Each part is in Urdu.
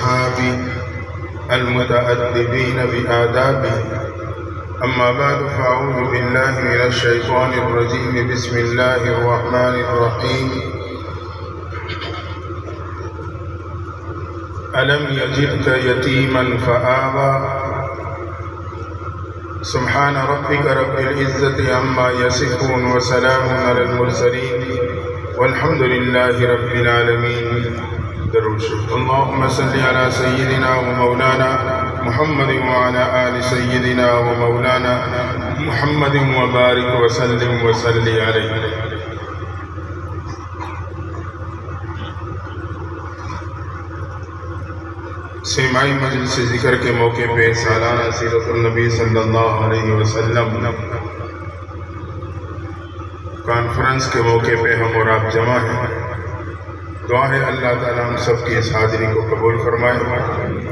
أصحابه المتأدبين بآدابه. أما بعد فأعوذ بالله من الشيطان الرجيم. بسم الله الرحمن الرحيم. ألم يجدك يتيما فآوى. سبحان ربك رب العزة عما يصفون وسلام على المرسلين والحمد لله رب العالمين. درود اللهم صل على سيدنا ومولانا محمد وعلى آل سيدنا ومولانا محمد وبارك وسلم وصل عليه. سماعی مجلس ذکر کے موقع پہ سالانہ سیرت النبی صلی اللہ علیہ وسلم کانفرنس کے موقع پہ ہم اور آپ جمع ہیں. دعا ہے اللہ تعالیٰ ہم سب کی اس حاضری کو قبول فرمائے.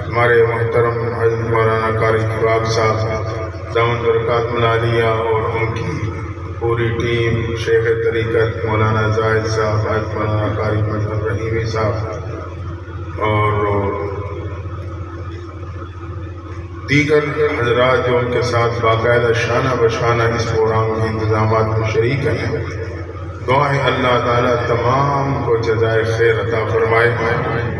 ہمارے محترم حضرت مولانا قاری فراق صاحب دامن برکات العالیہ اور ان کی پوری ٹیم، شیخ طریقت مولانا زاہد صاحب، حضرت مولانا قاری مظہر رحیمی صاحب اور دیگر حضرات جو ان کے ساتھ باقاعدہ شانہ بشانہ اس پروگرام کے انتظامات میں شریک ہیں. دعا ہے اللہ تعالیٰ تمام کو جزائے خیر عطا فرمائے.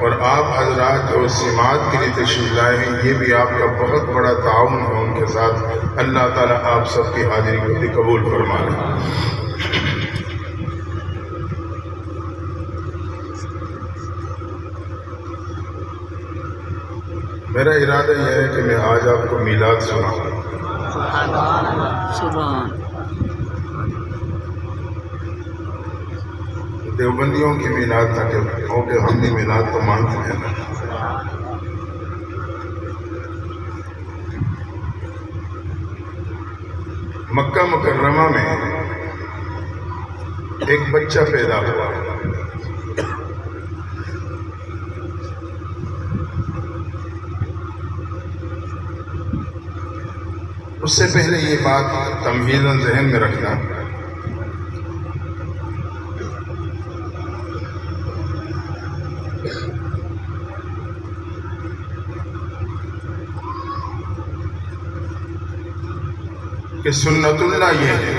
اور آپ حضرات جو سماعت کے لیے تشریف لائے ہیں، یہ بھی آپ کا بہت بڑا تعاون ہے ان کے ساتھ. اللہ تعالیٰ آپ سب کی حاضری کو بھی قبول فرمائے. میرا ارادہ یہ ہے کہ میں آج آپ کو میلاد سناؤں. دیوبندیوں کی میلاد تھا کہ ہم بھی میلاد تو مانتے ہیں نا. مکہ مکرمہ میں ایک بچہ پیدا ہوا. اس سے پہلے یہ بات تمہیداً ذہن میں رکھنا کہ سنت اللہ یہ ہے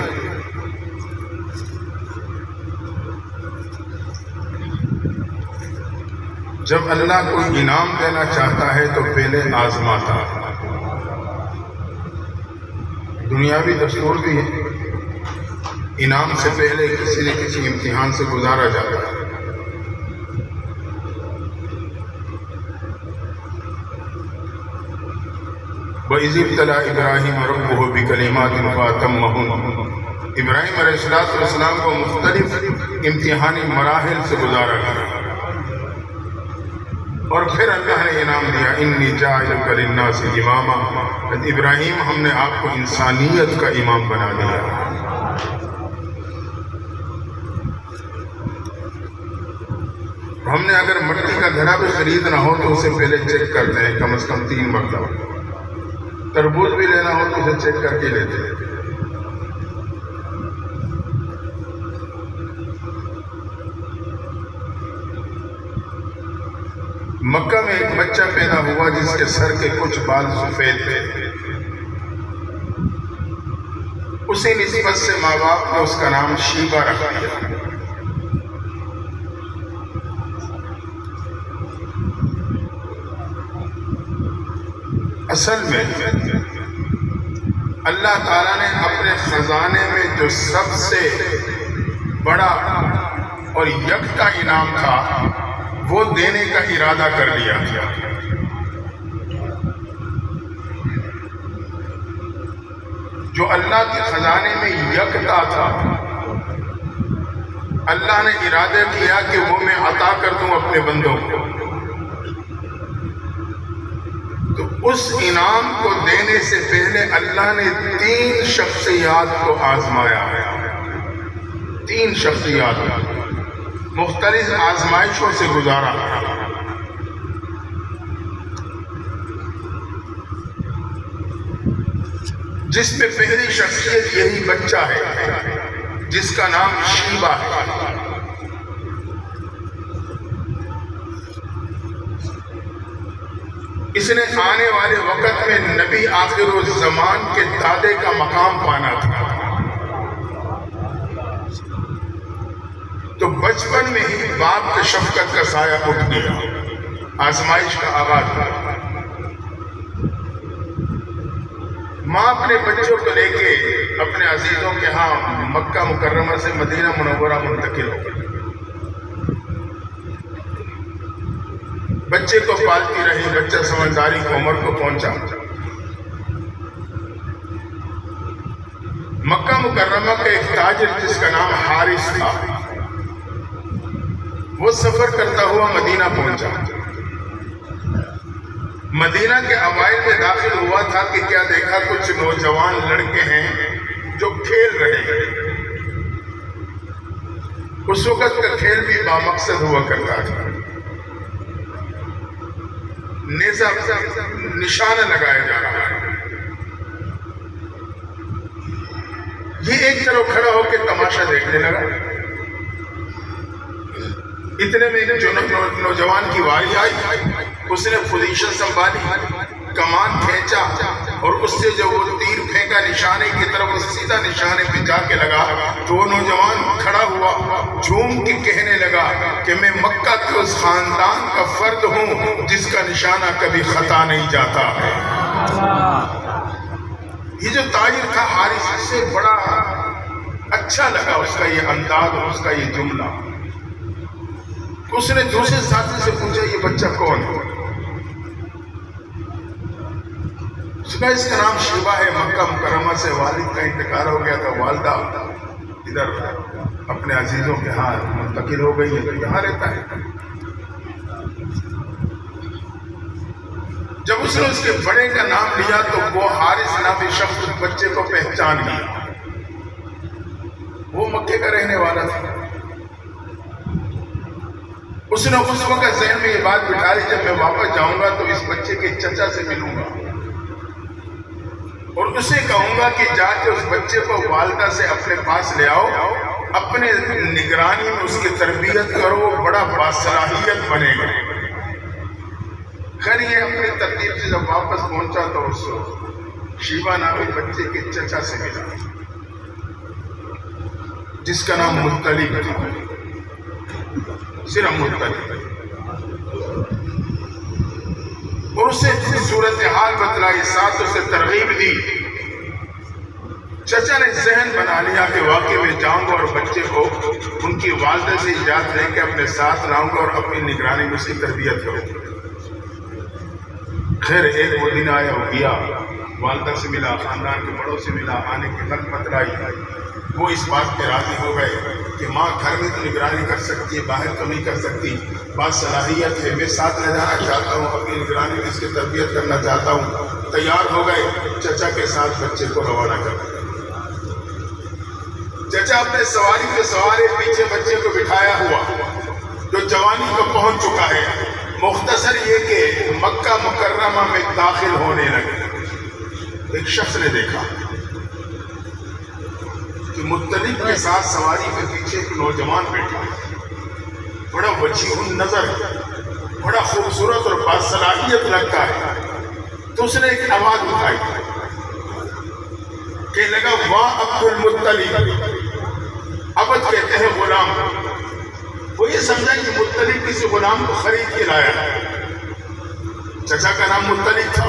جب اللہ کوئی انعام دینا چاہتا ہے تو پہلے آزماتا ہے. دنیاوی دستور بھی ہے، انعام سے پہلے کسی نہ کسی امتحان سے گزارا جاتا ہے. وَإِذِ ابْتَلَىٰ إِبْرَاهِيمَ رَبُّهُ بِكَلِمَاتٍ فَأَتَمَّهُنَّ. ابراہیم علیہ السلام کو مختلف امتحانی مراحل سے گزارا گیا اور پھر اللہ نے انعام دیا. انی جاعلک للناس اماما. ابراہیم ہم نے آپ کو انسانیت کا امام بنا دیا. ہم نے اگر مٹی کا گھڑا بھی خریدنا ہو تو اسے پہلے چیک کرتے ہیں کم از کم 3 مرتبہ. تربوز بھی لینا ہو تو اسے چیک کر کے لیتے ہیں. مکہ میں ایک بچہ پیدا ہوا جس کے سر کے کچھ بال سفید تھے. اسی نسبت سے ماں باپ نے اس کا نام شیبہ رکھ دیا. اصل میں اللہ تعالیٰ نے اپنے خزانے میں جو سب سے بڑا اور یکتا انعام تھا وہ دینے کا ارادہ کر لیا. جو اللہ کے خزانے میں یکتا تھا، اللہ نے ارادہ کیا کہ وہ میں عطا کر دوں اپنے بندوں کو. تو اس انعام کو دینے سے پہلے اللہ نے 3 شخصیات کو آزمایا ہے. 3 شخصیات مختلف آزمائشوں سے گزارا. جس میں پہلی شخصیت یہی بچہ ہے جس کا نام شیبہ ہے. اس نے آنے والے وقت میں نبی آخر الزمان کے دادے کا مقام پانا تھا، تو بچپن میں ہی باپ کے شفقت کا سایہ اٹھ گیا، آزمائش کا آغاز ہوا۔ ماں اپنے بچوں کو لے کے اپنے عزیزوں کے ہاں مکہ مکرمہ سے مدینہ منورہ منتقل ہو گئی۔ بچے کو پالتی رہی، بچہ سمجھداری کی عمر کو پہنچا۔ مکہ مکرمہ کا ایک تاجر جس کا نام حارث تھا، وہ سفر کرتا ہوا مدینہ پہنچا۔ مدینہ کے اوائل میں داخل ہوا تھا کہ کیا دیکھا کچھ نوجوان لڑکے ہیں جو کھیل رہے ہیں۔ اس وقت کا کھیل بھی بامقصد ہوا کرتا تھا، نیزہ نشانہ لگایا جا رہا ہے۔ یہ ایک طرف کھڑا ہو کے تماشا دیکھنے لگا۔ اتنے میں نوجوان کی واری آئی، اس نے پوزیشن سنبھالی، کمان کھینچا اور اس سے جب وہ تیر پھینکا نشانے کی طرف، وہ سیدھا نشانے پہ جا کے لگا تو وہ نوجوان کھڑا ہوا، جھوم کے کہنے لگا کہ میں مکہ کے اس خاندان کا فرد ہوں جس کا نشانہ کبھی خطا نہیں جاتا ہے۔ یہ جو تاجر تھا حارث سے بڑا اچھا لگا اس کا یہ انداز اور اس کا یہ جملہ۔ اس نے دوسرے ساتھی سے پوچھا یہ بچہ کون ہے؟ اس کا نام شیبہ ہے، مکہ مکرمہ سے والد کا انتقال ہو گیا تھا، والدہ ادھر اپنے عزیزوں کے ہاں منتقل ہو گئی ہے تو یہاں رہتا ہے۔ جب اس نے اس کے بڑے کا نام لیا تو وہ حارث نامی شخص بچے کو پہچان گیا، وہ مکے کا رہنے والا تھا۔ اس نے اس وقت ذہن میں یہ بات بٹھا لی جب میں واپس جاؤں گا تو اس بچے کے چچا سے ملوں گا اور اسے کہوں گا کہ جا کے اس بچے کو والدہ سے اپنے پاس لے آؤ، اپنے نگرانی میں اس کی تربیت کرو، وہ بڑا باصلاحیت بنے گا۔ خیر یہ اپنی ترتیب سے جب واپس پہنچا تو اس شیبہ نامی بچے کے چچا سے ملا جس کا نام مطلب تھا، صرف مطلب، اور اسے صورتحال بتلائی، ساتھ اسے ترغیب دی۔ چچا نے ذہن بنا لیا کہ واقعی میں جاؤں گا اور بچے کو ان کی والدہ سے اجازت لے کے اپنے ساتھ لاؤں گا اور اپنی نگرانی میں اس کی تربیت کروں گا۔ خیر ایک وہ دن آیا، ہو گیا، والدہ سے ملا، خاندان کے بڑوں سے ملا، آنے کی غلط بتلائی۔ وہ اس بات پہ راضی ہو گئے کہ ماں گھر میں تو نگرانی کر سکتی ہے، باہر تو نہیں کر سکتی، بات صلاحیت ہے، میں ساتھ لے جانا چاہتا ہوں، اپنی نگرانی میں اس کی تربیت کرنا چاہتا ہوں۔ تیار ہو گئے، چچا کے ساتھ بچے کو روانہ کر دیا۔ چچا اپنے سواری پہ سوارے، پیچھے بچے کو بٹھایا ہوا جو جوانی کو پہنچ چکا ہے۔ مختصر یہ کہ مکہ مکرمہ میں داخل ہونے لگے، ایک شخص نے دیکھا کہ مطلب کے ساتھ سواری کے پیچھے ایک نوجوان بیٹھا ہے، بڑا وجیح النظر، بڑا خوبصورت اور باصلاحیت لگتا ہے۔ تو اس نے ایک آواز اٹھائی کہ لگا واہ عبد المطلب، عبد کہتے ہیں غلام۔ وہ یہ سمجھا کہ مطلب کسی غلام کو خرید کے لایا ہے، چچا کا نام مطلب تھا،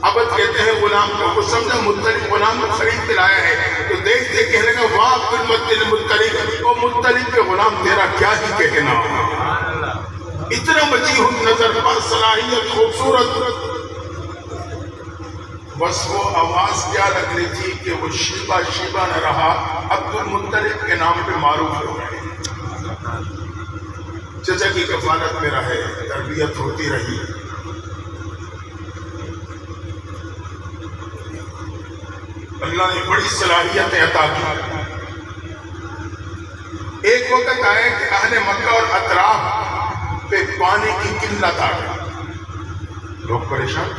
عبد کہتے ہیں غلام کو، وہ سمجھا مطلب غلام کو خرید کے لایا ہے۔ تو دیکھتے کہنے لگا واہ عبد المطلب، مطلب او مطلب کے غلام تیرا کیا ہی کہنا ہوگا، اتنا وجیح النظر، باصلاحیت، خوبصورت۔ بس وہ آواز کیا لگنی تھی کہ وہ شیبہ شیبہ نہ رہا، عبد المطلب کے نام پہ معروف ہو گئے۔ چچا کی کفالت میں رہے، تربیت ہوتی رہی۔ اللہ نے بڑی صلاحیتیں عطا کی۔ ایک وقت آئے کہ اہل مکہ اور اطراف پہ پانی کی قلت آ گئی، لوگ پریشان،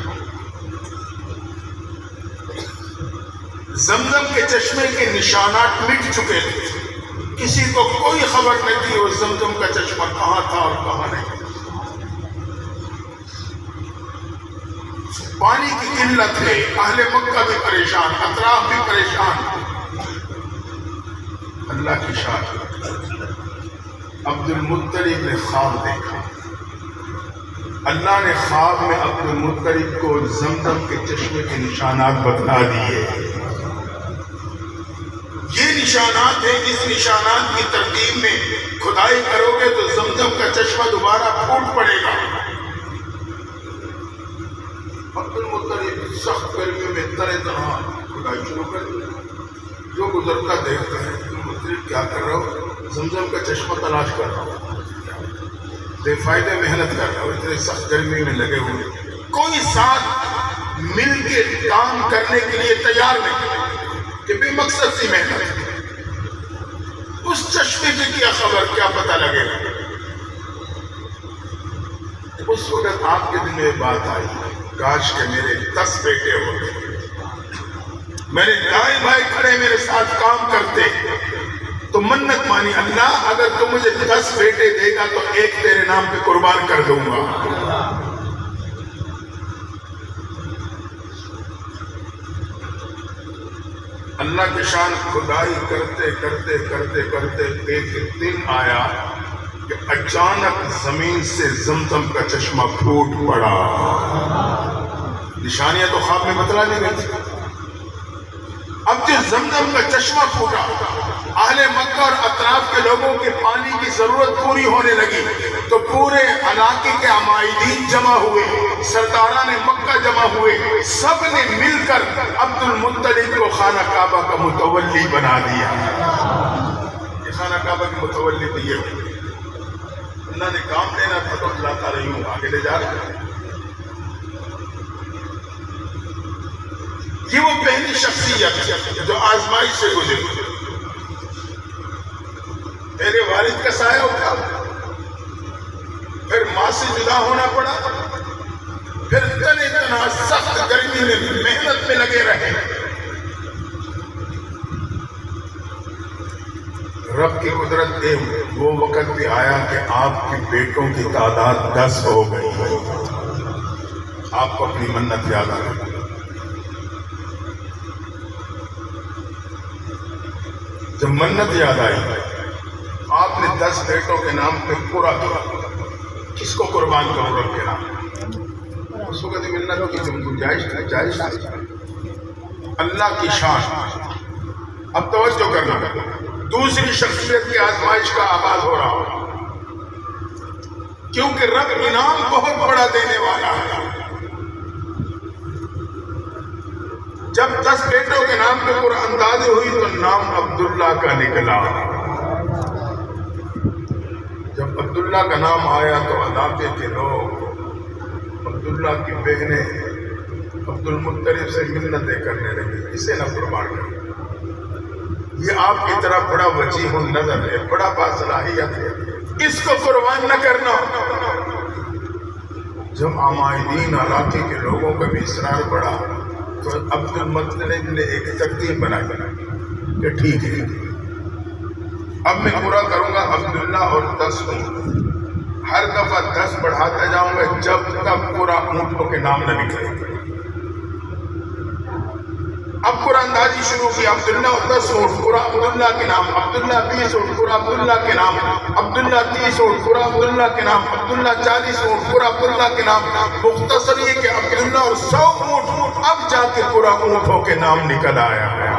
زمزم کے چشمے کے نشانات مٹ چکے تھے، کسی کو کوئی خبر نہیں تھی وہ زمزم کا چشمہ کہاں تھا اور کہاں نہیں۔ پانی کی قلت ہے، اہل مکہ بھی پریشان، اطراف بھی پریشان۔ اللہ کی شان، عبد المطلب نے خواب دیکھا۔ اللہ نے خواب میں عبد المطلب کو زمزم کے چشمے کے نشانات بتلا دیے۔ یہ نشانات ہیں، اس نشانات کی ترتیب میں کھدائی کرو گے تو زمزم کا چشمہ دوبارہ پھوٹ پڑے گا۔ عبد المطلب سخت گرمی میں طرح طرح کھدائی شروع کر دی۔ جو گزرتا دیکھتا ہے عبد المطلب کیا کر رہا ہو؟ زمزم کا چشمہ تلاش کر رہا ہو، بے فائدہ محنت کر رہا ہو، اتنے سخت گرمی میں لگے ہوئے، کوئی ساتھ مل کے کام کرنے کے لیے تیار نہیں کہ بے مقصد سی محنت۔ اس چشمے کی کیا خبر، کیا پتہ لگے گا؟ اس وقت آپ کے دل میں بات آئی، کاش کہ میرے 10 بیٹے ہوتے، میرے دائیں بھائی کھڑے میرے ساتھ کام کرتے، تو منت مانی، اللہ اگر تم مجھے 10 بیٹے دے گا تو ایک تیرے نام پہ قربان کر دوں گا۔ اللہ کی شان، کھدائی کرتے کرتے کرتے کرتے ایک دن آیا کہ اچانک زمین سے زمزم کا چشمہ پھوٹ پڑا۔ نشانیاں تو خواب میں بتلا دی گئی تھی۔ اب جو زمزم کا چشمہ پھوٹا، اہل مکہ اور اطراف کے لوگوں کے پانی کی ضرورت پوری ہونے لگی، تو پورے علاقے کے عمائدین جمع ہوئے، سرداران مکہ جمع ہوئے، سب نے مل کر عبد المطلب کو خانہ کعبہ کا متولی بنا دیا۔ یہ خانہ کعبہ کی متولی تو یہ ہوئی۔ اللہ نے کام لینا تھا تو اللہ تعالیٰ یوں آگے لے جا رہے ہیں۔ یہ وہ پہلی شخصیت جو آزمائش سے گزری۔ میرے والد کا سایہ اٹھا، پھر ماں سے جدا ہونا پڑا، پھر تنے تنہا سخت گرمی میں محنت میں لگے رہے۔ رب کی قدرت دے وہ وقت بھی آیا کہ آپ کے بیٹوں کی تعداد 10 ہو گئی۔ آپ کو اپنی منت یاد آ گئی۔ جب منت یاد آئی، آپ نے 10 بیٹوں کے نام پہ پورا کیا۔ کس کو قربان کرو رب کے نام؟ اس وقت منت کی گنجائش تھی۔ اللہ کی شان۔ اب توجہ کرنا، دوسری شخصیت کی آزمائش کا آغاز ہو رہا ہو، کیونکہ رب انعام بہت بڑا دینے والا ہے۔ جب 10 بیٹوں کے نام پہ قرآن اندازی ہوئی تو نام عبداللہ کا نکلا۔ جب عبداللہ کا نام آیا تو علاقے کے لوگ عبداللہ کی بہنیں عبد المطلب سے منتیں کرنے لگی، اسے نہ قربان کریں۔ یہ آپ کی طرح بڑا وجیح النظر ہے، بڑا باصلاحیت ہے، اس کو قربان نہ کرنا۔ جب عمائدین علاقے کے لوگوں کا بھی اصرار پڑا تو عبد المطلب نے ایک ترتیب بنائی کہ ٹھیک ہے، اب میں پورا کروں گا عبداللہ اور 10 اونٹ، ہر دفعہ 10 بڑھاتا جاؤں گا جب تک پورا اونٹوں کے نام نہ نکلے۔ اب قرآن اندازی شروع کی، عبداللہ اور 10 اونٹ، پورا عبداللہ کے نام، عبداللہ 20 اونٹ، پورا عبداللہ کے نام، عبداللہ 30 اونٹ، پورا عبداللہ کے نام، عبداللہ 40 اونٹ، پورا عبداللہ کے نام۔ مختصر یہ کہ عبداللہ اور 100 اونٹ، اب جا کے پورا اونٹوں کے نام نکل آیا ہے۔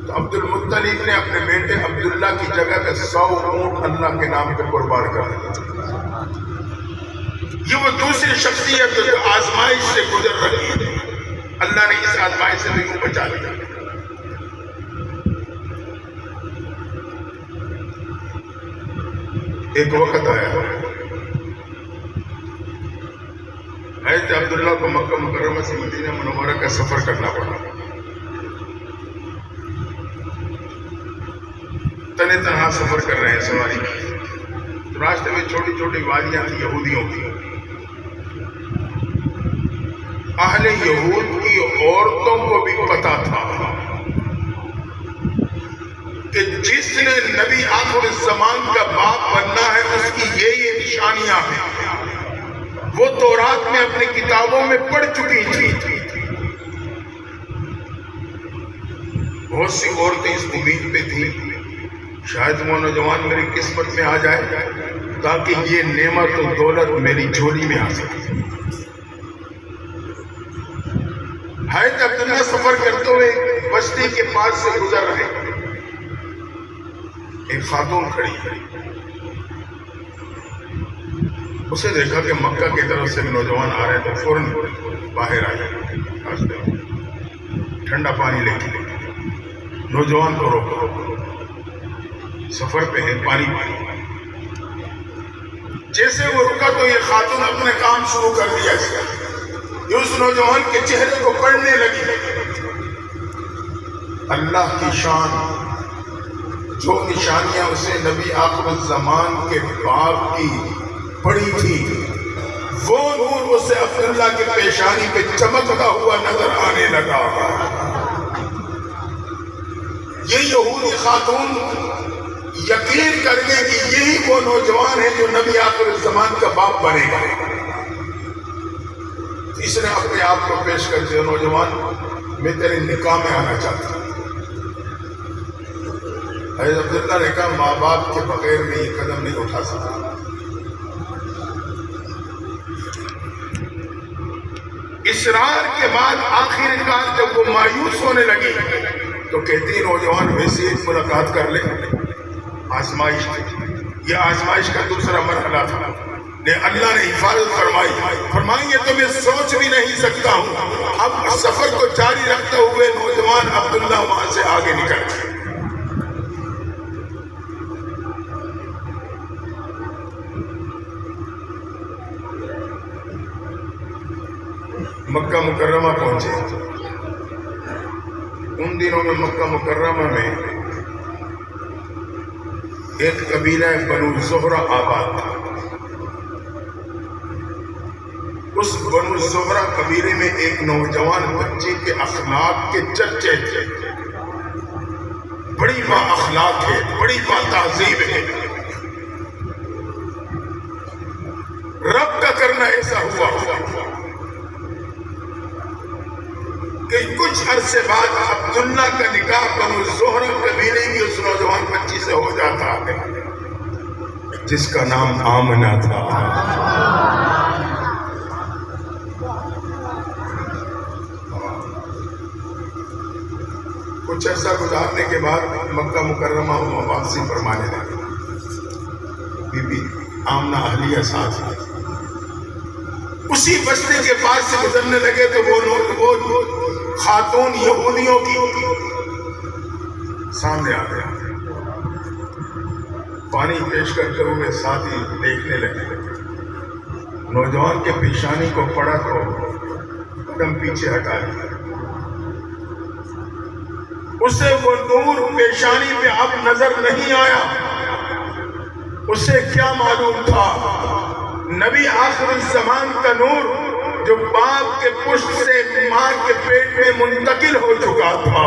تو عبد المطلب نے اپنے بیٹے عبداللہ کی جگہ پہ 100 اونٹ اللہ کے نام پہ قربان کر دیا۔ یہ وہ دوسری شخصیت جو آزمائش سے گزر رہی ہے، اللہ نے اس آزمائش سے بھی یوں بچا لیا۔ ایک وقت آیا حضرت عبداللہ کو مکہ مکرمہ سے مدینہ منورہ کا سفر کرنا پڑا۔ تنے تنہا سفر کر رہے ہیں سواری میں، راستے میں چھوٹی چھوٹی وادیاں تھیں یہودیوں کی۔ اہل یہود کی عورتوں کو بھی پتا تھا کہ جس نے نبی آخر الزمان کا باپ بننا ہے اس کی یہ نشانیاں ہیں۔ وہ تورات میں اپنی کتابوں میں پڑھ چکی تھی. بہت سی عورتیں اس امید پہ تھیں شاید وہ نوجوان میری قسمت میں آ جائے تاکہ یہ نعمت و دولت میری جھولی میں آ سکے. حضرت عبداللہ سفر کرتے ہوئے بستی کے پاس سے گزر رہے. ایک خاتون کھڑی ہے. اسے دیکھا کہ مکہ کی طرف سے نوجوان آ رہے تو فوراً باہر آ گئے. ٹھنڈا پانی لے کے نوجوان کو روکو، سفر پہ ہے، پانی پانی. جیسے وہ رکا تو یہ خاتون اپنے کام شروع کر دیا. یہ اس نوجوان کے چہرے کو پڑھنے لگی. اللہ کی شان، جو نشانیاں اسے نبی آخر الزمان کے باپ کی پڑی تھی، وہ نور اسے عبداللہ کے پیشانی پہ چمکتا ہوا نظر آنے لگا. یہ یہودی خاتون یقین کر گئی کہ یہی وہ نوجوان ہے جو نبی آخر الزمان کا باپ بنے گا. اس نے اپنے آپ کو پیش کر دیا، نوجوان میں تیرے نکاح میں آنا چاہتا ہوں. حضرت عبداللہ نے کہا ماں باپ کے بغیر میں یہ قدم نہیں اٹھا سکتا. اصرار کے بعد آخر کار جب وہ مایوس ہونے لگی تو کہتی نوجوان ویسے ایک ملاقات کر لے. آزمائش تھی، یہ آزمائش کا دوسرا مرحلہ تھا. اللہ نے حفاظت فرمائی یہ تو میں سوچ بھی نہیں سکتا ہوں. اب سفر کو جاری رکھتے ہوئے نوجوان عبداللہ وہاں سے آگے نکل گئے. مکہ مکرمہ پہنچے. ان دنوں میں مکہ مکرمہ میں ایک قبیلہ بنو زہرہ آباد تھا. اس بنو زہرہ قبیلے میں ایک نوجوان بچے کے اخلاق کے چرچے تھے. بڑی با اخلاق ہے، بڑی با تہذیب ہے. رب کا کرنا ایسا ہوا کہ کچھ عرصے بعد عبداللہ کا نکاح بنو زہرہ قبیلے کی اس نوجوان بچی سے ہو جاتا ہے جس کا نام آمنہ تھا. کچھ عرصہ گزارنے کے بعد مکہ مکرمہ واپسی فرمانے لگے. بی بی آمنہ اہلیہ ساتھ اسی بستی کے پاس سے گزرنے لگے تو وہ خاتون یہودیوں کی سامنے آ گیا. پانی پیش کرتے ہوئے ساتھی دیکھنے لگے. نوجوان کے پیشانی کو پڑا تو قدم پیچھے ہٹا لیا. اسے وہ نور پیشانی پہ اب نظر نہیں آیا. اسے کیا معلوم تھا؟ نبی آخر الزمان کا نور جو باپ کے پشت سے ماں کے پیٹ میں منتقل ہو چکا تھا.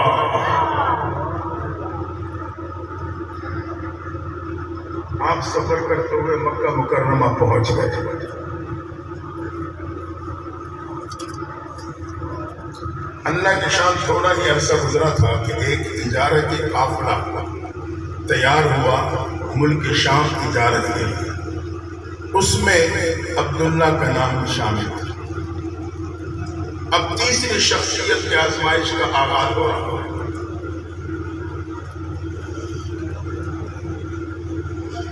آپ سفر کرتے ہوئے مکہ مکرمہ پہنچ گئے. اللہ کی شان تھوڑا ہی عرصہ گزرا تھا کہ ایک تجارتی قافلہ تیار ہوا ملک شام تجارت کے لیے. اس میں عبداللہ کا نام شامل تھا. اب تیسری شخصیت کی آزمائش کا آغاز ہو رہا.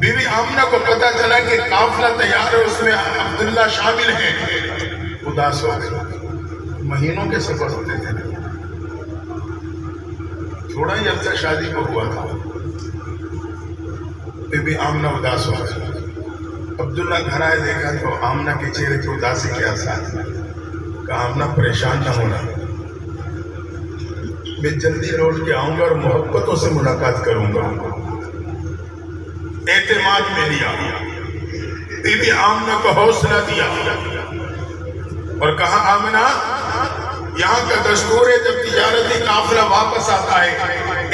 بی بی آمنہ کو پتا چلا کہ قافلہ تیار ہے، اس میں عبداللہ شامل ہیں. اداس ہو گئے. مہینوں کے سفر ہوتے تھے، تھوڑا ہی عرصہ شادی کو ہوا تھا. بی بی آمنہ اداس ہو گئی. عبداللہ گھر آئے دیکھا تو آمنہ کے چہرے کی اداسی کے آثار. کہا آمنہ پریشان نہ ہونا، میں جلدی لوٹ کے آؤں گا اور محبتوں سے ملاقات کروں گا. اعتماد میں لیا. بی بی آمنہ کو حوصلہ دیا اور کہا آمنہ یہاں کا دستور ہے جب تجارتی قافلہ واپس آتا ہے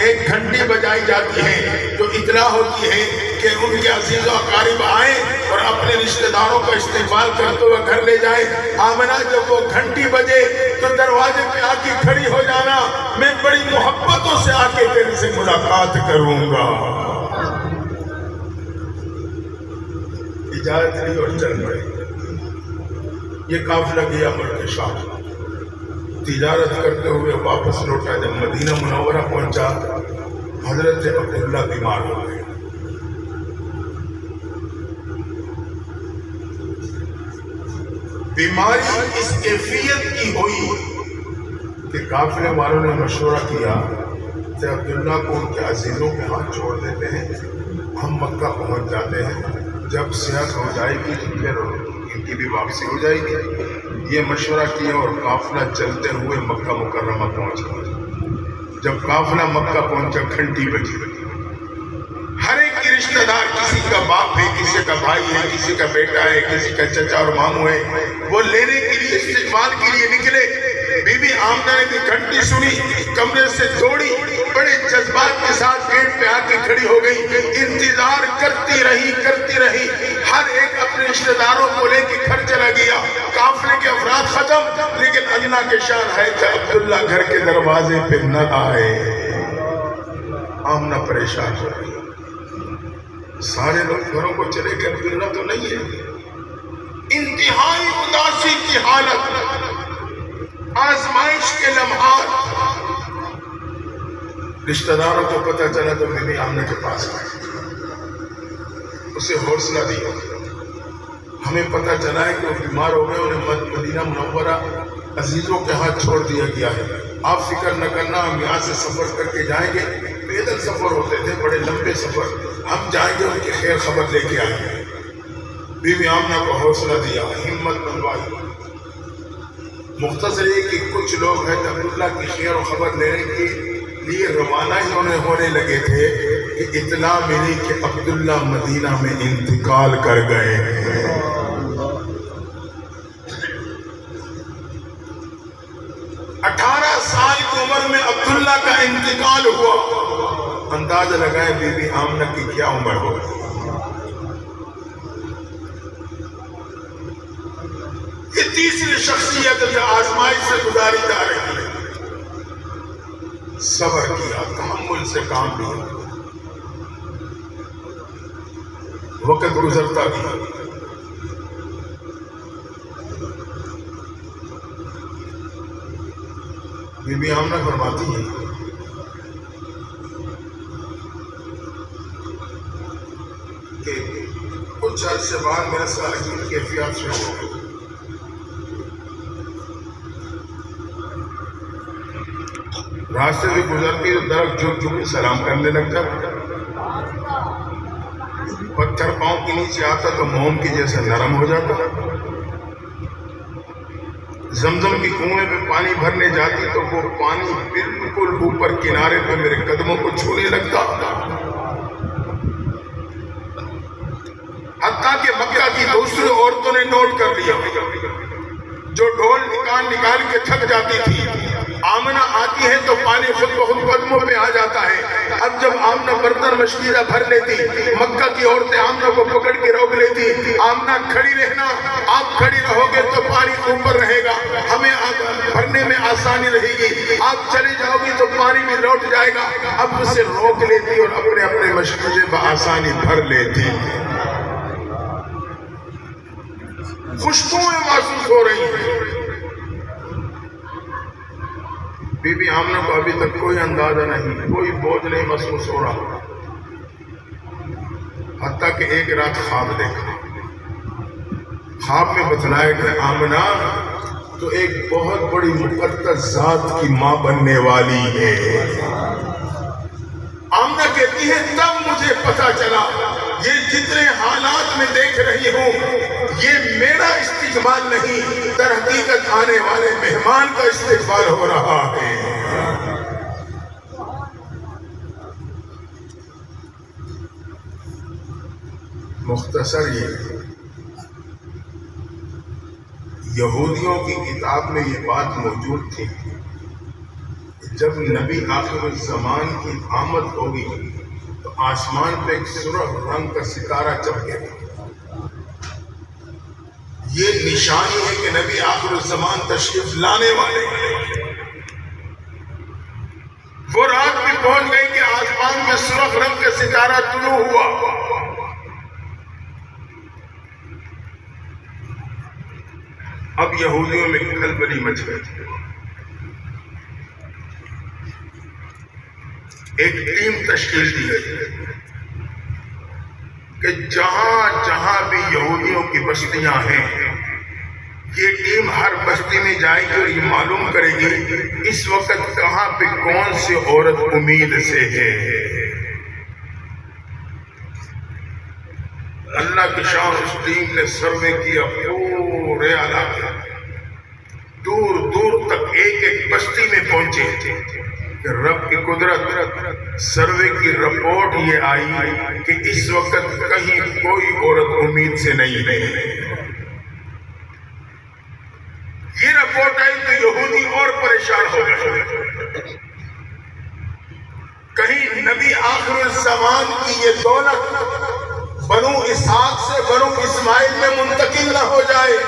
1 گھنٹی بجائی جاتی ہے تو اطلاع ہوتی ہے کہ ان کے عزیز و اقارب آئیں اور اپنے رشتہ داروں کا استقبال کرتے ہوئے گھر لے جائیں۔ آمنہ جب وہ گھنٹی بجے تو دروازے پہ آ کے کھڑی ہو جانا، میں بڑی محبتوں سے آ کے تیرے سے ملاقات کروں گا۔ اجازت لی اور چل پڑے۔ یہ قافلہ گیا ملک شام، تجارت کرتے ہوئے واپس لوٹا۔ جب مدینہ منورہ پہنچا، حضرت عبداللہ بیمار ہو گئے۔ بیماری اس کیفیت کی ہوئی کہ قافلے والوں نے مشورہ کیا کہ عبداللہ کو ان کے عزیزوں کے ہاتھ چھوڑ دیتے ہیں، ہم مکہ پہنچ جاتے ہیں، جب صحت ہو جائے گی پھر ان کی بھی واپسی ہو جائے گی۔ یہ مشورہ کیا اور قافلہ چلتے ہوئے مکہ مکرمہ پہنچ گیا۔ جب قافلہ مکہ پہنچا، گھنٹی بجی۔ ہر ایک کے رشتہ دار، کسی کا باپ ہے، کسی کا بھائی ہے، کسی کا بیٹا ہے، کسی کا چچا اور ماموں ہے، وہ لینے کے لیے، استقبال کے لیے نکلے۔ بی بی آمنہ نے بھی گھنٹی سنی، کمرے سے دوڑی، بڑے جذبات کے ساتھ گیٹ پہ آ کے کھڑی ہو گئی۔ انتظار کرتی رہی، ہر ایک اپنے رشتہ داروں کو لے کے گھر چلا گیا۔ قافلے کے افراد ختم، لیکن اللہ کے شان ہے کہ عبداللہ گھر کے دروازے پہ نہ آئے۔ آمنہ پریشان ہو گئی، سارے لوگ گھروں کو چلے گئے، عبداللہ تو نہیں ہے۔ انتہائی اداسی کی حالت، آزمائش کے لمحات۔ رشتہ داروں کو پتہ چلا تو بی بی آمنہ کے پاس آئے، اسے حوصلہ دیا۔ ہمیں پتہ چلا ہے کہ وہ بیمار ہو گئے، انہیں مدینہ منورہ عزیزوں کے ہاتھ چھوڑ دیا گیا ہے۔ آپ فکر نہ کرنا، ہم یہاں سے سفر کر کے جائیں گے، پیدل سفر ہوتے تھے، بڑے لمبے سفر، ہم جائیں گے، ان کی خیر خبر لے کے آئیں گے۔ بی بی آمنہ کو حوصلہ دیا، ہمت بنوائی۔ مختصر یہ کہ کچھ لوگ ہیں عبداللہ کی خیر و خبر لینے کے لیے روانہ ہی ہونے لگے تھے کہ اطلاع ملی کہ عبداللہ مدینہ میں انتقال کر گئے ہیں۔ 18 سال کی عمر میں عبداللہ کا انتقال ہوا۔ اندازہ لگائے بی بی آمنہ کی کیا عمر ہوگی۔ یہ تیسری شخصیت جو آزمائش سے گزاری جا رہی ہے۔ صبر کیا، تحمل سے کام لیا، وقت گزرتا گیا۔ بی بی آمنہ فرماتی ہے کہ کچھ عرصے بعد میرے ساتھ کی کیفیات سے ہو گئی۔ راستے سے گزرتی تو درخت جھک جھک کے سلام کرنے لگتا، پتھر پاؤں کے نیچے آتا تو موم کی جیسا نرم ہو جاتا۔ زمزم کی کنویں پہ پانی بھرنے جاتی تو وہ پانی بالکل اوپر کنارے پہ میرے قدموں کو چھونے لگتا۔ حتیٰ کہ مکہ کی دوسری عورتوں نے نوٹ کر لیا، جو ڈھول نکال کے تھک جاتی تھی، آمنہ آتی ہے تو پانی خود بخود قدموں پہ آ جاتا ہے۔ اب جب آمنہ برتن مشکیزہ بھر لیتی، مکہ کی عورتیں آمنہ کو پکڑ کے روک لیتی، آمنہ کھڑی رہنا، آپ کھڑی رہو گے تو پانی اوپر رہے گا، ہمیں بھرنے میں آسانی رہے گی، آپ چلے جاؤ گی تو پانی میں لوٹ جائے گا۔ اب اسے روک لیتی اور اپنے مشکیزے بآسانی بھر لیتی۔ خوشبوئیں محسوس ہو رہی ہیں۔ بی بی آمنہ کو ابھی تک کوئی اندازہ نہیں، کوئی بوجھ نہیں محسوس ہو رہا، حتیٰ کہ ایک رات خواب دیکھا۔ خواب میں بتلایا کہ آمنہ تو ایک بہت بڑی مقدس ذات کی ماں بننے والی ہے۔ آمنہ کہتی ہے تب مجھے پتا چلا یہ جتنے حالات میں دیکھ رہی ہوں یہ میرا استقبال نہیں، در حقیقت آنے والے مہمان کا استقبال ہو رہا ہے۔ مختصر یہ یہودیوں کی کتاب میں یہ بات موجود تھی، جب نبی آخر الزمان کی آمد ہوگی تو آسمان پہ ایک سرخ رنگ کا ستارہ چمکے گا. یہ نشانی ہے کہ نبی آخر الزمان تشریف لانے والے ہیں. وہ رات بھی پہنچ گئی کہ آسمان میں سرخ رنگ کا ستارہ طلوع ہوا. اب یہودیوں میں کھلبلی مچ گئی. ایک ٹیم تشکیل دی گئی کہ جہاں جہاں بھی یہودیوں کی بستیاں ہیں یہ ٹیم ہر بستی میں جائے گی اور یہ معلوم کرے گی اس وقت کہاں پہ کون سی عورت امید سے ہے. اللہ کی شان اس ٹیم نے سروے کیا پورے علاقے دور دور تک ایک ایک بستی میں پہنچے کہ رب کی قدرت. سروے کی رپورٹ یہ آئی کہ اس وقت کہیں کوئی عورت امید سے نہیں ہے. یہ رپورٹ آئی تو یہودی اور پریشان ہو گئے. کہیں نبی آخر الزمان کی یہ دولت بنو اسحاق سے بنو اسماعیل میں منتقل نہ ہو جائے.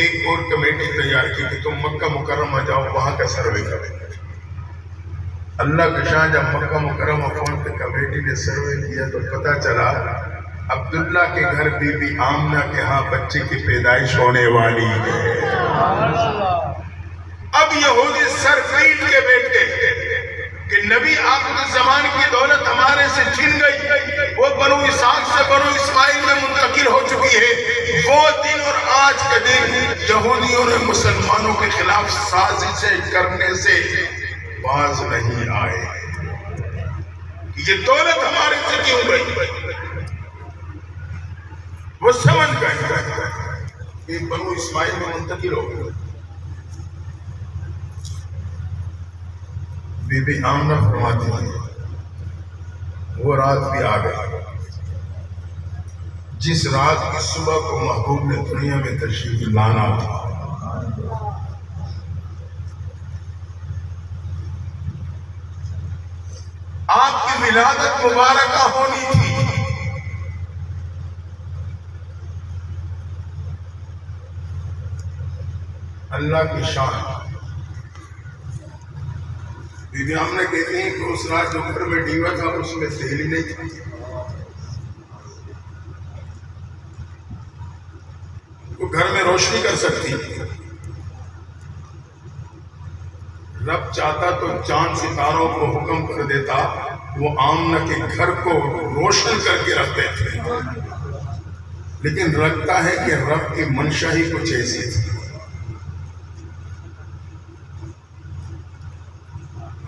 ایک اور کمیٹی تیار کی کہ تم مکہ مکرمہ جاؤ وہاں کا سروے کرو. اللہ کے شان جب مکہ مکرمہ پہنچ کے کمیٹی نے سروے کیا تو پتہ چلا عبداللہ کے گھر بی بی آمنہ کے ہاں بچے کی پیدائش ہونے والی ہے. اب یہودی سر پیٹ کے بیٹھے کہ نبی آخر الزمان کی دولت ہمارے سے چھن گئی. وہ بنو اسحاق سے بنو اسماعیل میں منتقل ہو چکی ہے. وہ دن اور آج کے دن یہودیوں نے مسلمانوں کے خلاف سازشیں کرنے سے باز نہیں آئے. یہ دولت ہمارے سے کیوں گئی؟ وہ سمجھ گئے کہ بنو اسماعیل میں منتقل ہو گئے. بی بی آمنہ فرماتی ہیں وہ رات بھی آ گئی جس رات کی صبح کو محبوب نے دنیا میں تشریف لانا تھا. آپ کی ولادت مبارکہ ہونی تھی. اللہ کی شان. بی بی آمنہ کہتے ہیں کہ اس رات جو گھر میں ڈیوا تھا اس میں تیل ہی نہیں تھا. وہ گھر میں روشنی کر سکتی. رب چاہتا تو چاند ستاروں کو حکم کر دیتا وہ آمنہ کے گھر کو روشن کر کے رکھتے تھے. لیکن لگتا ہے کہ رب کی منشا ہی کچھ ایسی تھی.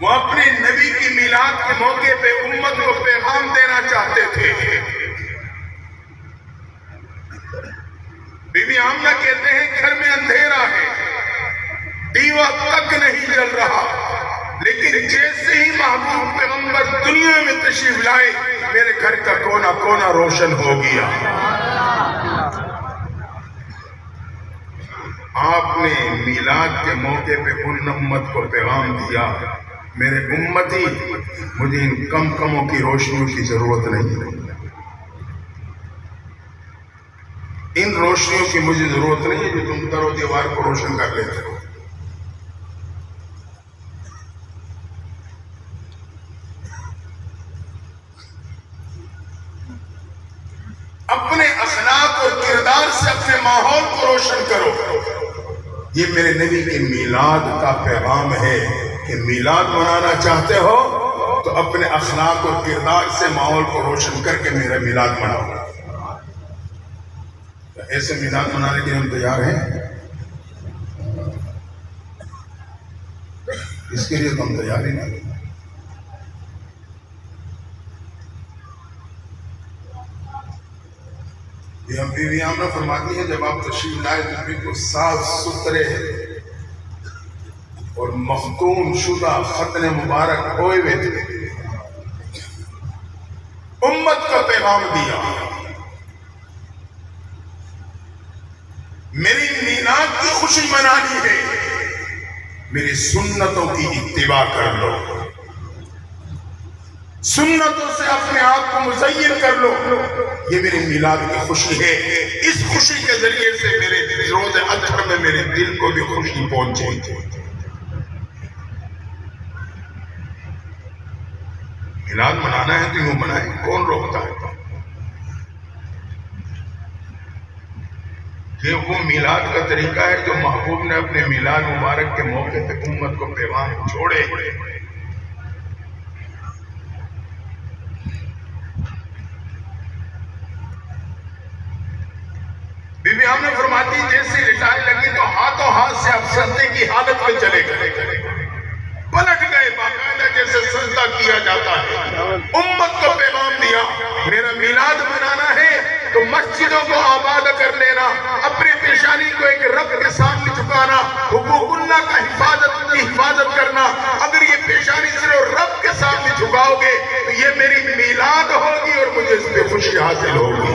وہ اپنے نبی کی میلاد کے موقع پہ امت کو پیغام دینا چاہتے تھے. بی بی آمنہ کہتے ہیں گھر میں اندھیرا ہے, دیوا تک نہیں جل رہا, لیکن جیسے ہی محبوب پیغمبر دنیا میں تشریف لائے میرے گھر کا کونا کونا روشن ہو گیا. آپ نے میلاد کے موقع پہ ان امت کو پیغام دیا میرے امتی مجھے ان کم کموں کی روشنیوں کی ضرورت نہیں. ان روشنیوں کی مجھے ضرورت نہیں ہے جو تم در و دیوار کو روشن کر لیتے ہو. اپنے اخلاق اور کردار سے اپنے ماحول کو روشن کرو. یہ میرے نبی کے میلاد کا پیغام ہے کہ میلاد منانا چاہتے ہو تو اپنے اخلاق اور کردار سے ماحول کو روشن کر کے میرا میلاد مناؤ. ایسے میلاد منانے کے لیے ہم تیار ہیں؟ اس کے لیے تو ہم تیار ہی نہیں. یہ ہم بی بی آمنہ فرماتی ہے جب آپ تشریف لائے تو بالکل صاف ستھرے اور مختوم شدہ ختن مبارک ہوئے ہوئے تھے. امت کا پیغام دیا میری میلاد کی خوشی منانی ہے, میری سنتوں کی اتباع کر لو. سنتوں سے اپنے آپ کو مزین کر لو. یہ میری میلاد کی خوشی ہے. اس خوشی کے ذریعے سے میرے روز اطہر میں میرے دل کو بھی خوشی پہنچے. میلاد منانا ہے تو یوں منائیں، کون روکتا ہے؟ یہ وہ میلاد کا طریقہ ہے جو محبوب نے اپنے میلاد مبارک کے موقع پہ امت کو پیغام چھوڑے. بی بی ہم نے فرماتی جیسے لٹائی لگی تو ہاتھوں ہاتھ سے اب سجدے کی حالت میں چلے گئے، پلٹ گئے باقاعدہ جیسے سجدہ کیا جاتا ہے. امت کو پیغام دیا میرا میلاد منانا ہے تو مسجدوں کو آباد کر لینا، اپنے پیشانی کو ایک رب کے سامنے جھکانا، حقوق اللہ کا حفاظت کرنا. اگر یہ پیشانی صرف رب کے سامنے جھکاؤ گے تو یہ میری میلاد ہوگی اور مجھے اس پہ خوشی حاصل ہوگی.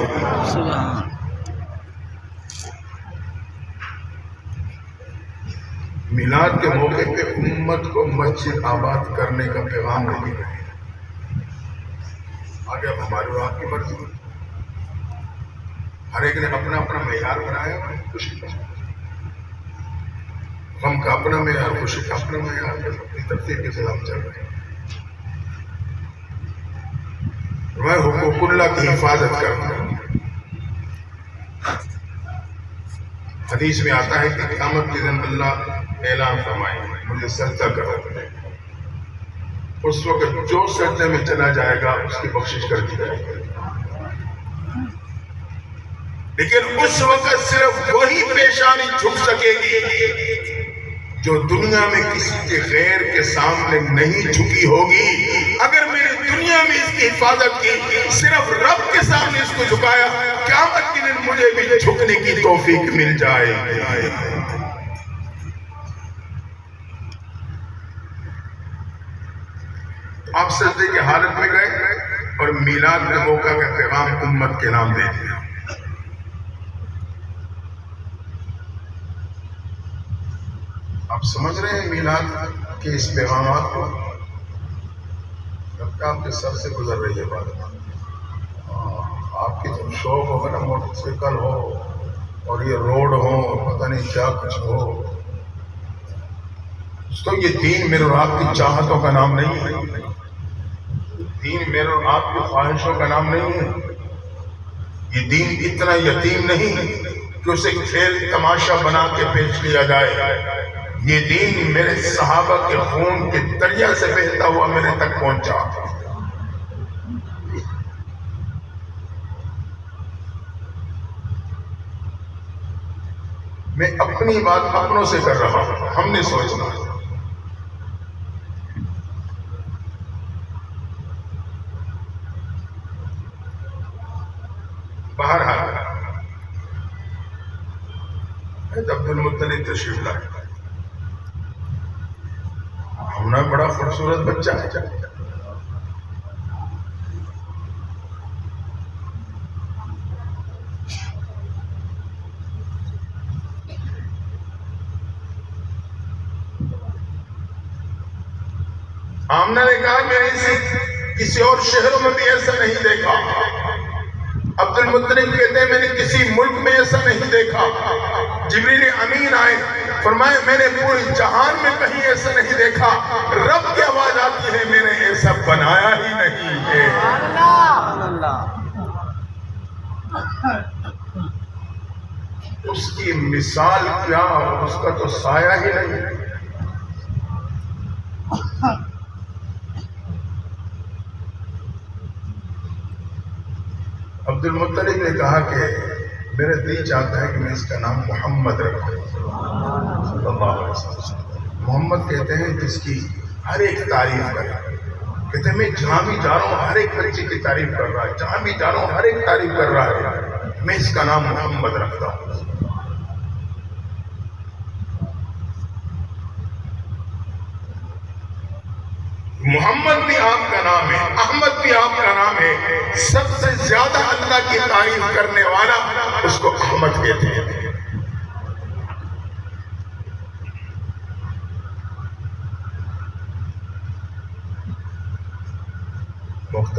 میلاد کے موقع پہ امت کو مسجد آباد کرنے کا پیغام نہیں ہے. آگے اب ہماری اور آپ کی مرضی. ہر ایک نے اپنا اپنا معیار بنایا خوشی کا. غم کا اپنا معیار، خوشی کا اپنا معیار، اپنی ترتیب کے ساتھ ہم چل رہے ہیں. میں حقوق اللہ کی حفاظت کرتا ہوں. حدیث میں آتا ہے کہ قیامت کے دن اللہ اعلان فرمائے مجھے سجدہ کرو. اس وقت جو سجدے میں چلا جائے گا اس کی بخشش کر دی جائے گی. لیکن اس وقت صرف وہی پیشانی جھک سکے گی جو دنیا میں کسی کے غیر کے سامنے نہیں جھکی ہوگی. اگر میں نے دنیا میں اس کی حفاظت کی، صرف رب کے سامنے اس کو جھکایا، قیامت کے دن مجھے بھی جھکنے کی توفیق مل جائے. آپ سجدے کی حالت میں گئے اور میلاد کے موقع کا پیغام امت کے نام دے دیا. آپ سمجھ رہے ہیں میلاد کے اس پیغامات کو؟ آپ کے سر سے گزر رہی ہے بات. آپ کی جب شوق ہوگا نا موٹر سائیکل ہو اور یہ روڈ ہو پتہ نہیں کیا کچھ ہو، تو یہ دین میرے اور آپ کی چاہتوں کا نام نہیں ہے. دین میرے اور آپ کی خواہشوں کا نام نہیں ہے. یہ دین اتنا یتیم نہیں کہ اسے کھیل تماشا بنا کے پیش کیا جائے. یہ دین میرے صحابہ کے خون کے دریا سے بہتا ہوا میرے تک پہنچا. میں اپنی بات اپنوں سے کر رہا ہوں، ہم نے سوچنا. بہرحال عبد المطلب تشریف لائے. ہمارا بڑا خوبصورت بچہ ہے. آمنہ نے کہا میں نے کسی اور شہروں میں بھی ایسا نہیں دیکھا. عبد المطلب کہتے ہیں میں نے کسی ملک میں ایسا نہیں دیکھا. جبریل امین آئے فرمائے میں نے پورے جہان میں کہیں ایسا نہیں دیکھا. رب کی آواز آتی ہے میں نے ایسا بنایا ہی نہیں ہے. اس کی مثال کیا، اس کا تو سایہ ہی نہیں. عبد المطلب نے کہا کہ میرا دل چاہتا ہے کہ میں اس کا نام محمد رکھوں صلی اللہ علیہ وسلم. محمد کہتے ہیں جس کی ہر ایک تعریف کرے. کہتے ہیں میں جہاں بھی جا رہا ہوں ہر ایک بچے کی تعریف کر رہا ہے، جہاں بھی جا رہا ہوں ہر ایک تعریف کر رہا ہے، میں اس کا نام محمد رکھتا ہوں. محمد بھی آپ کا نام ہے، احمد بھی آپ کا نام ہے. سب سے زیادہ اللہ کی تعریف کرنے والا اس کو احمد کہتے ہیں.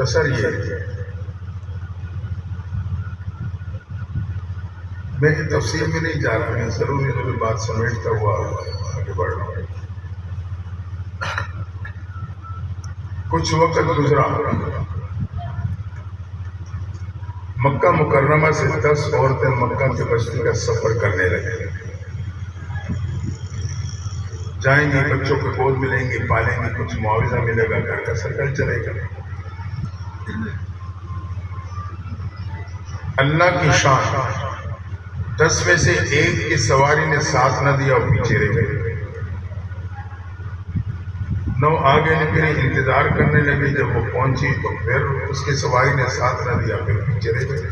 مختصر یہ میں تفصیل میں نہیں جا رہا، میں ضروری ضروری بات سمیٹتا ہوا آگے بڑھ رہا ہوں۔ کچھ وقت گزرا، مکہ مکرمہ سے 10 عورتیں مکہ کی بستی کا سفر کرنے لگیں، جائیں گی، بچوں کو گود ملیں گی، پالیں گی، کچھ معاوضہ ملے گا، گھر کا سرکل چلے گا۔ اللہ کی شان، 10 میں سے ایک کی سواری نے ساتھ نہ دیا اور پیچھے رہ گئے، 9 آگے نکلی، انتظار کرنے لگی، جب وہ پہنچی تو پھر اس کی سواری نے ساتھ نہ دیا، پھر پیچھے رہ گئے۔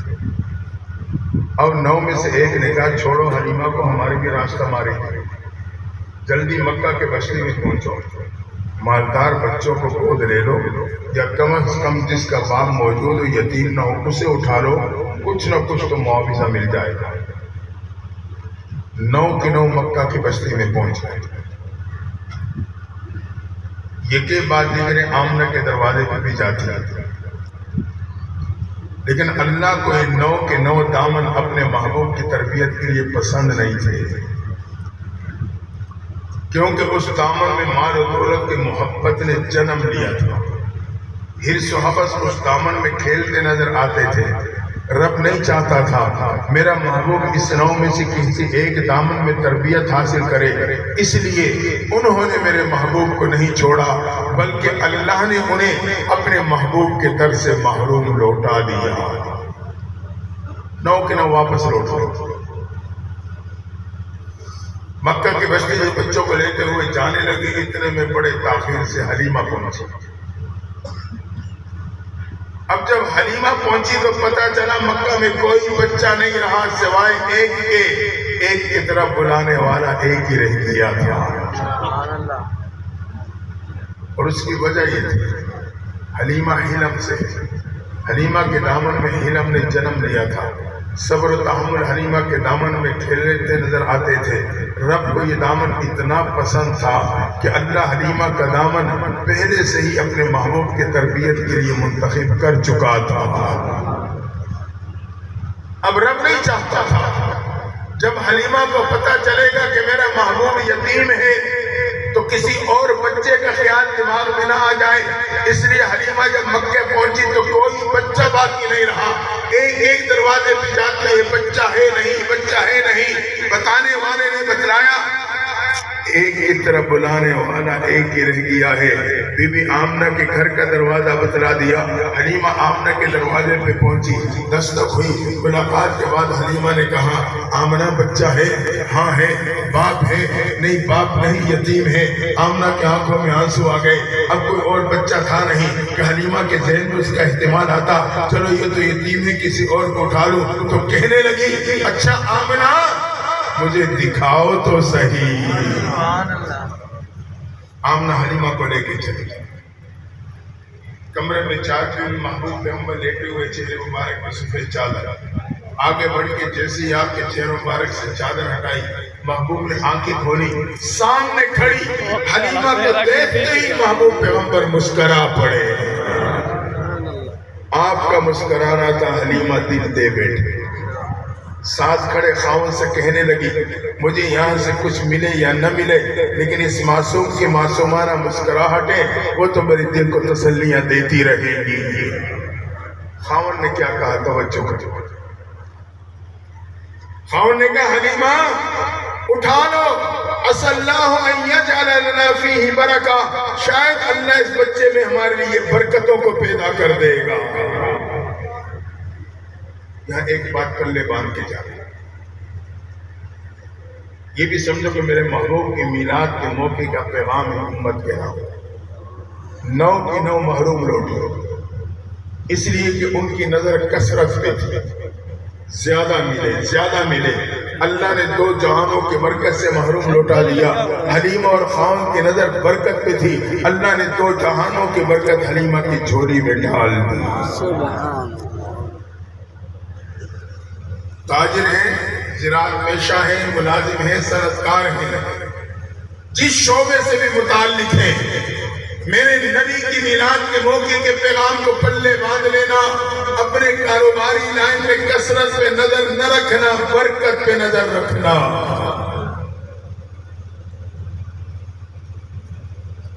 اب 9 میں سے ایک نے کہا چھوڑو حلیمہ کو، ہمارے بھی راستہ مارے گی، جلدی مکہ کے بستی میں پہنچو، مالدار بچوں کو گود لے لو، یا کم از کم جس کا باپ موجود ہو، یتیم نہ ہو، اسے اٹھا لو، کچھ نہ کچھ تو معاوضہ مل جائے گا۔ 9 کے 9 مکہ کی بستی میں پہنچ گئے۔ یہ کے بعد دیگریں آمنہ کے دروازے پہ بھی جاتی ہیں، لیکن اللہ کو 9 کے 9 دامن اپنے محبوب کی تربیت کے لیے پسند نہیں تھے، کیونکہ اس دامن میں مال و دولت کی محبت نے جنم لیا تھا۔ حرص و حوث اس دامن میں کھیلتے نظر آتے تھے۔ رب نہیں چاہتا تھا میرا محبوب اس 9 میں سے کسی ایک دامن میں تربیت حاصل کرے، اس لیے انہوں نے میرے محبوب کو نہیں چھوڑا، بلکہ اللہ نے انہیں اپنے محبوب کے در سے محروم لوٹا دیا۔ 9 کے 9 واپس لوٹ گئے۔ مکہ کی بستی میں بچوں کو لیتے ہوئے جانے لگے، اتنے میں بڑے تاخیر سے حلیمہ پہنچی۔ اب جب حلیمہ پہنچی تو پتہ چلا مکہ میں کوئی بچہ نہیں رہا سوائے ایک کے، ایک کی طرف بلانے والا ایک ہی رہ گیا تھا، اور اس کی وجہ یہ تھی حلیمہ حلم سے، حلیمہ کے دامن میں حلم نے جنم لیا تھا۔ صبر و تحمل حلیمہ کے دامن میں کھیلتے نظر آتے تھے۔ رب کو یہ دامن اتنا پسند تھا کہ اللہ حلیمہ کا دامن پہلے سے ہی اپنے محبوب کے تربیت کے لیے منتخب کر چکا تھا۔ اب رب نہیں چاہتا تھا جب حلیمہ کو پتہ چلے گا کہ میرا محبوب یتیم ہے تو کسی اور بچے کا خیال دماغ میں نہ آ جائے، اس لیے حلیمہ جب مکہ پہنچی تو کوئی بچہ باقی نہیں رہا۔ ایک دروازے پہ جاتے ہیں، بچہ ہے نہیں، بچہ ہے نہیں، بتانے والے نے بتلایا، ایک کی طرف بلانے والا ایک ہی رہ گیا ہے۔ بی بی آمنہ کے گھر کا دروازہ بتلا دیا۔ حلیمہ آمنہ کے دروازے پہ پہنچی، دستک ہوئی، ملاقات کے بعد حلیمہ نے کہا آمنہ بچہ ہے؟ ہاں ہے۔ باپ ہے؟ نہیں باپ نہیں، یتیم ہے۔ آمنہ کے آنکھوں میں آنسو آ گئے، اب کوئی اور بچہ تھا نہیں کہ حلیمہ کے ذہن میں اس کا احتمال آتا چلو یہ تو یتیم ہے، کسی اور کو اٹھا لوں، تو کہنے لگی اچھا آمنہ مجھے دکھاؤ تو صحیح۔ آمنہ حلیمہ کو لے کے چلی، کمرے میں چادر، محبوب پیغمبر لیٹے ہوئے، چہرے مبارک میں سفید چادر، آگے بڑھ کے جیسے ہی آپ کے چہرے مبارک سے چادر ہٹائی، محبوب نے آنکھیں کھولی، سامنے کھڑی حلیمہ کو دیکھتے ہی محبوب پیغمبر مسکرا پڑے۔ آپ کا مسکرانا تھا، حلیمہ دل دے بیٹھے۔ ساتھ کھڑے خاوند سے کہنے لگی مجھے یہاں سے کچھ ملے یا نہ ملے، لیکن اس معصوم کی معصومانہ مسکراہٹیں وہ تو میرے دل کو تسلیاں دیتی رہے گی۔ خاوند نے کیا کہا؟ توجہ کرو۔ خاوند نے کہا حلیمہ اٹھا لو، عسى اللہ ان یجعل لنا فیہ برکہ، شاید اللہ اس بچے میں ہمارے لیے برکتوں کو پیدا کر دے گا۔ یہاں ایک بات پلے باندھ کے جا رہی، یہ بھی سمجھو کہ میرے محبوب کے میلاد کے موقع کا پیغام ہے امت کے نام۔ 9 کی 9 محروم لوٹے، اس لیے کہ ان کی نظر کثرت پہ تھی، زیادہ ملے زیادہ ملے۔ اللہ نے 2 جہانوں کے برکت سے محروم لوٹا دیا۔ حلیمہ اور خاوند کی نظر برکت پہ تھی، اللہ نے 2 جہانوں کی برکت حلیمہ کی جھولی میں ڈال دی۔ تاجر ہیں، زراعت پیشہ ہیں، ملازم ہیں، صنعت کار ہیں، جس شعبے سے بھی متعلق ہیں، میرے نبی کی میلاد کے موقع کے پیغام کو پلے باندھ لینا، اپنے کاروباری لائن میں کثرت پہ نظر نہ رکھنا، برکت پہ نظر رکھنا۔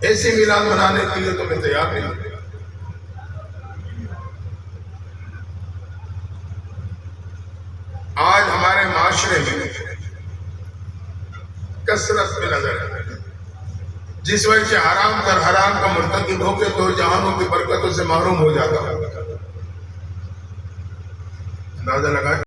ایسی میلاد منانے کے لیے تو میں تیار نہیں۔ آج ہمارے معاشرے میں کثرت پہ نظر ہے، جس وجہ سے حرام در حرام کا مرتکب ہو کے دو جہانوں کی برکتوں سے محروم ہو جاتا ہے۔ اندازہ لگائیں۔